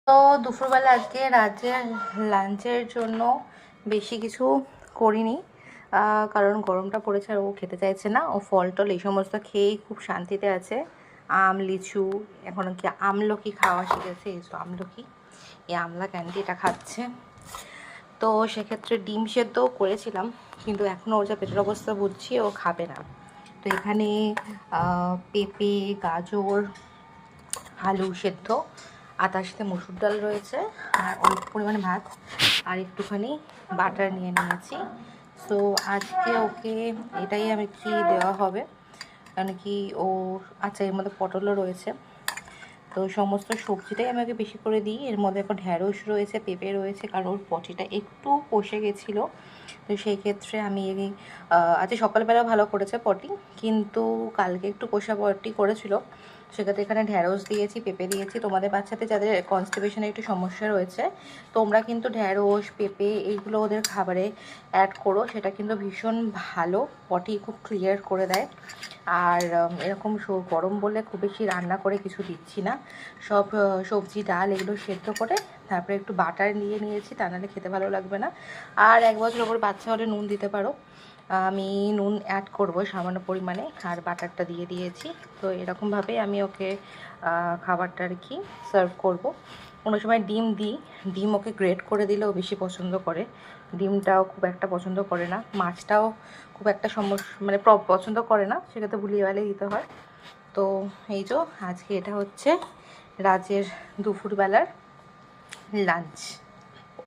তো দুপুরবেলা আজকে রাতের লাঞ্চের জন্য বেশি কিছু করিনি, কারণ গরমটা পড়েছে আর ও খেতে চাইছে না। ও ফল টল এই সমস্ত খেয়েই খুব শান্তিতে আছে। আম, লিচু, এখন কি আমলকি খাওয়া শিখেছে। এই যে আমলকি, এই আমলা ক্যান্ডি এটা খাচ্ছে। তো সেক্ষেত্রে ডিম সেদ্ধও করেছিলাম, কিন্তু এখনও ওর যা পেটের অবস্থা বুঝছি ও খাবে না। তো এখানে পেঁপে, গাজর, আলু সেদ্ধ, আর তার সাথে মসুর ডাল রয়েছে, আর অল্প পরিমাণে ভাত, আর একটুখানি বাটার নিয়ে নিয়েছি। সো আজকে ওকে এটাই আমি কি দেওয়া হবে, কারণ কি ও আচ্ছা এর মধ্যে পটলও রয়েছে। তো সমস্ত সবজিটাই আমি ওকে বেশি করে দিই। এর মধ্যে এখন ঢ্যাঁড়স রয়েছে, পেঁপে রয়েছে, কারণ ওর পটিটা একটু কষে গেছিলো। তো সেই ক্ষেত্রে আমি আজকে সকালবেলা ভালো করেছে পটি, কিন্তু কালকে একটু কষা পটি করেছিল। সেক্ষেত্রে এখানে ঢ্যাঁড়স দিয়েছি, পেঁপে দিয়েছি। তোমাদের বাচ্চাতে যাদের কনস্টিপেশনের একটু সমস্যা রয়েছে, তোমরা কিন্তু ঢ্যাঁড়স, পেঁপে এইগুলো ওদের খাবারে অ্যাড করো, সেটা কিন্তু ভীষণ ভালো, পটি খুব ক্লিয়ার করে দেয়। আর এরকম গরম বলে খুব বেশি রান্না করে কিছু দিচ্ছি না, সব সবজি ডাল এগুলো সেদ্ধ করে তারপরে একটু বাটার নিয়ে নিয়েছি, তা নাহলে খেতে ভালো লাগবে না। আর 1 বছর ওপর বাচ্চা হলে নুন দিতে পারো, আমি নুন অ্যাড করব সামান্য পরিমাণে, আর বাটারটা দিয়ে দিয়েছি। তো এরকমভাবেই আমি ওকে খাবারটা আর কি সার্ভ করব। কোনো সময় ডিম দিই, ডিম ওকে গ্রেট করে দিলেও বেশি পছন্দ করে, ডিমটাও খুব একটা পছন্দ করে না, মাছটাও খুব একটা মানে পছন্দ করে না, সেক্ষেত্রে ভুলিয়ে ভালিয়ে দিতে হয়। তো এই যে আজকে এটা হচ্ছে রাতের দুপুরবেলার লাঞ্চ।